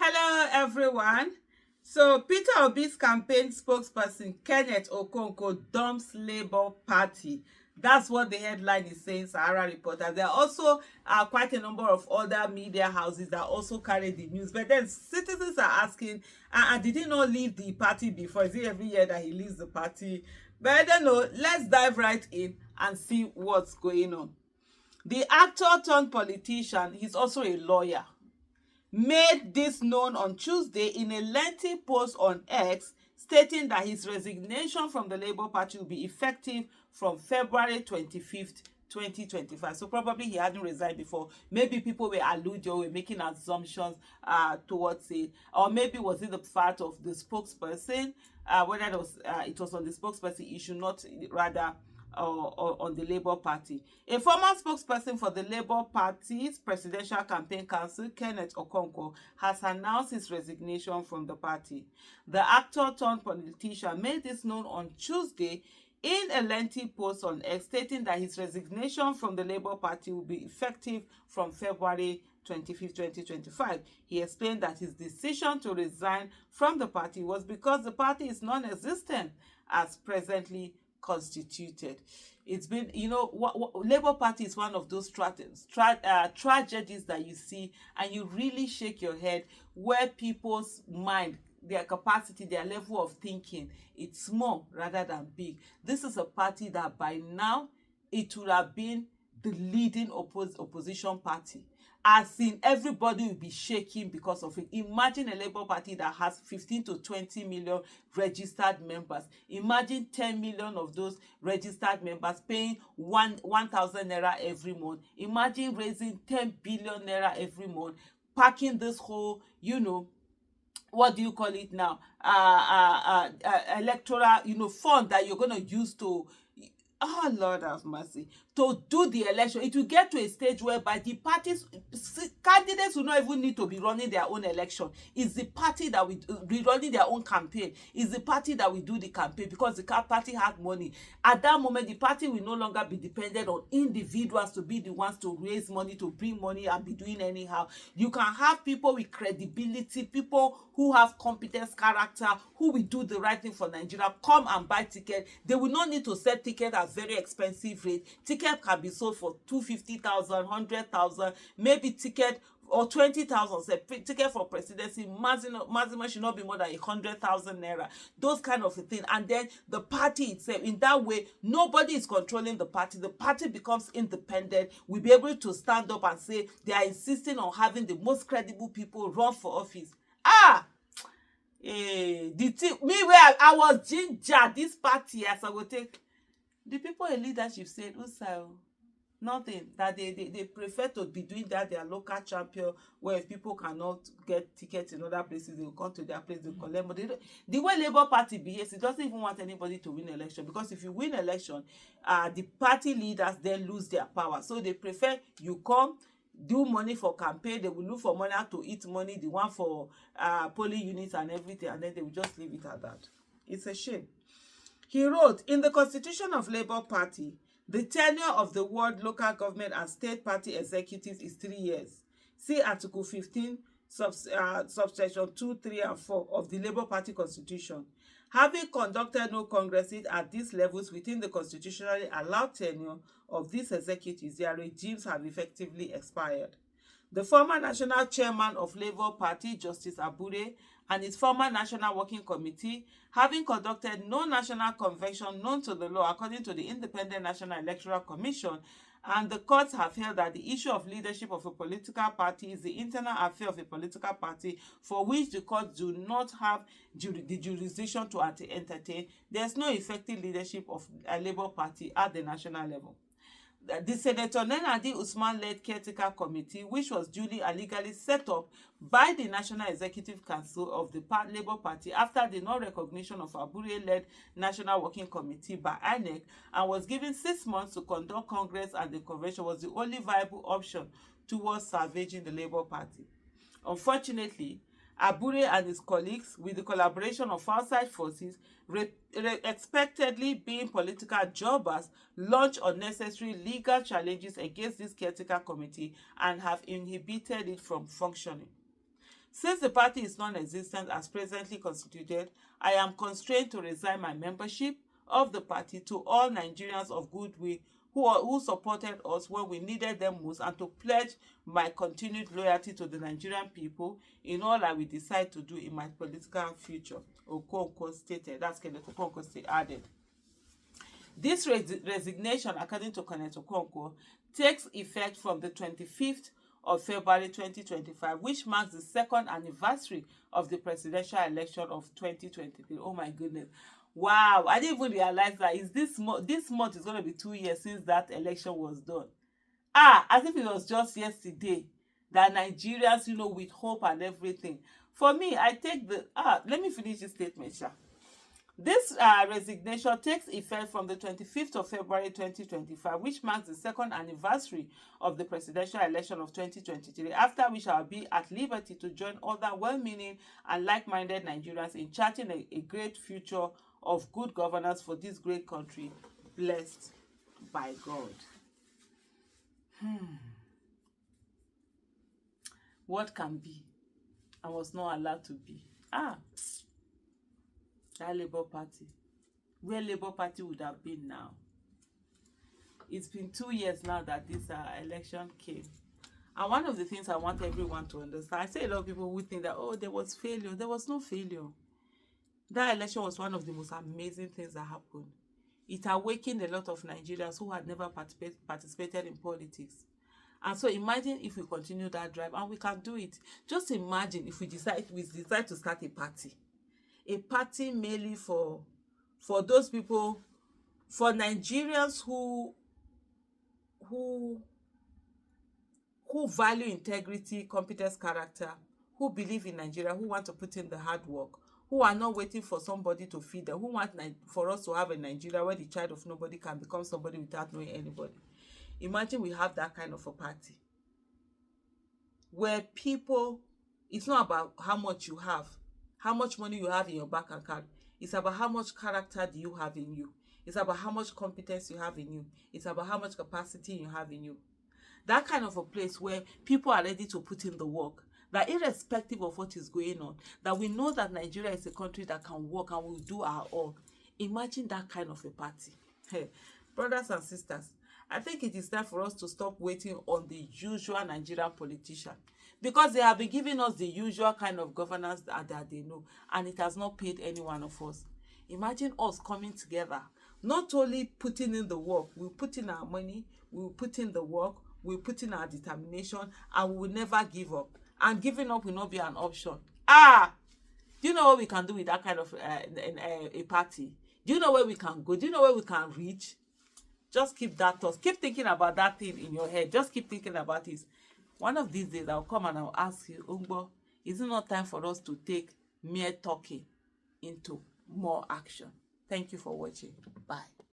Hello, everyone. So, Peter Obi's campaign spokesperson, Kenneth Okonkwo, dumps Labour Party. That's what the headline is saying, Sahara Reporter. There are also quite a number of other media houses that also carry the news. But then citizens are asking, did he not leave the party before? Is it every year that he leaves the party? But I don't know. Let's dive right in and see what's going on. The actor turned politician, he's also a lawyer, made this known on Tuesday in a lengthy post on X, stating that his resignation from the Labour Party will be effective from February 25th, 2025. So probably he hadn't resigned before. Maybe people were alluding or were making assumptions towards it. Or maybe was it the part of the spokesperson, whether it was on the spokesperson issue, not rather on the Labour Party. A former spokesperson for the Labour Party's Presidential Campaign Council, Kenneth Okonkwo, has announced his resignation from the party. The actor turned politician made this known on Tuesday in a lengthy post on X, stating that his resignation from the Labour Party will be effective from February 25th, 2025. He explained that his decision to resign from the party was because the party is non-existent as presently constituted. It's been, Labour Party is one of those tragedies that you see and you really shake your head, where people's mind, their capacity, their level of thinking, it's small rather than big. This is a party that by now it would have been the leading opposition party. As in, everybody will be shaking because of it. Imagine a Labour Party that has 15 to 20 million registered members. Imagine 10 million of those registered members paying 1,000 naira every month. Imagine raising 10 billion naira every month, packing this whole, what do you call it now? Electoral, fund that you're going to use to, oh Lord have mercy, to do the election. It will get to a stage whereby the parties, candidates will not even need to be running their own election. It's the party that will be running their own campaign. It's the party that will do the campaign because the party has money. At that moment, the party will no longer be dependent on individuals to be the ones to raise money, to bring money and be doing anyhow. You can have people with credibility, people who have competence, character, who will do the right thing for Nigeria, come and buy tickets. They will not need to sell tickets at very expensive rate. Ticket can be sold for 250,000, 100,000, maybe ticket or 20,000. Say ticket for presidency maximum should not be more than 100,000 naira. Those kind of a thing. And then the party itself, in that way, nobody is controlling the party. The party becomes independent. We'll be able to stand up and say they are insisting on having the most credible people run for office. The thing, me where I was ginger this party as I would take. The people in leadership said, nothing, that they prefer to be doing that, their local champion, where if people cannot get tickets in other places, they will come to their place, they collect. But the way Labour Party behaves, it doesn't even want anybody to win election, because if you win election, the party leaders then lose their power. So they prefer you come, do money for campaign, they will look for money to eat money, the one for polling units and everything, and then they will just leave it at that. It's a shame. He wrote, in the constitution of Labour Party, the tenure of the ward local government and state party executives is 3 years. See Article 15, subsection 2, 3, and 4 of the Labour Party constitution. Having conducted no congresses at these levels within the constitutionally allowed tenure of these executives, their regimes have effectively expired. The former national chairman of Labour Party, Justice Abure, and his former National Working Committee, having conducted no national convention known to the law according to the Independent National Electoral Commission, and the courts have held that the issue of leadership of a political party is the internal affair of a political party for which the courts do not have the jurisdiction to entertain. There is no effective leadership of a Labour Party at the national level. The Senator Nenadi Usman-led caretaker committee, which was duly and legally set up by the National Executive Council of the Labour Party after the non-recognition of Abure-led National Working Committee by INEC, and was given 6 months to conduct Congress and the convention, was the only viable option towards salvaging the Labour Party. Unfortunately, Abure and his colleagues, with the collaboration of outside forces, expectedly being political jobbers, launched unnecessary legal challenges against this caretaker committee and have inhibited it from functioning. Since the party is non-existent as presently constituted, I am constrained to resign my membership of the party to all Nigerians of goodwill who supported us when we needed them most, and to pledge my continued loyalty to the Nigerian people in all I will decide to do in my political future, Okonkwo stated. That's Kenneth Okonkwo added. This resignation, according to Kenneth Okonkwo, takes effect from the 25th of February 2025, which marks the second anniversary of the presidential election of 2023. Oh my goodness. Wow, I didn't even realize that this month is going to be 2 years since that election was done. As if it was just yesterday that Nigerians, with hope and everything. For me, I take let me finish this statement, sha. This resignation takes effect from the 25th of February 2025, which marks the second anniversary of the presidential election of 2023, after which I will be at liberty to join other well-meaning and like-minded Nigerians in charting a great future of good governance for this great country, blessed by God. What can be and was not allowed to be. That Labour Party. Where Labour Party would have been now. It's been 2 years now that this election came. And one of the things I want everyone to understand, I say a lot of people would think that, there was failure. There was no failure. That election was one of the most amazing things that happened. It awakened a lot of Nigerians who had never participated in politics. And so imagine if we continue that drive, and we can do it. Just imagine if we decide to start a party. A party mainly for those people, for Nigerians who value integrity, competence, character, who believe in Nigeria, who want to put in the hard work, who are not waiting for somebody to feed them, who want for us to have a Nigeria where the child of nobody can become somebody without knowing anybody. Imagine we have that kind of a party where people, it's not about how much you have, how much money you have in your bank account. It's about how much character do you have in you. It's about how much competence you have in you. It's about how much capacity you have in you. That kind of a place where people are ready to put in the work, that irrespective of what is going on, that we know that Nigeria is a country that can work and will do our all. Imagine that kind of a party. Hey, brothers and sisters, I think it is time for us to stop waiting on the usual Nigerian politician, because they have been giving us the usual kind of governance that they know, and it has not paid any one of us. Imagine us coming together, not only putting in the work, we'll put in our money, we'll put in the work, we'll put in our determination, and we will never give up. And giving up will not be an option. Do you know what we can do with that kind of a party? Do you know where we can go? Do you know where we can reach? Just keep that thought. Keep thinking about that thing in your head. Just keep thinking about it. One of these days, I'll come and I'll ask you, Ungbo, is it not time for us to take mere talking into more action? Thank you for watching. Bye.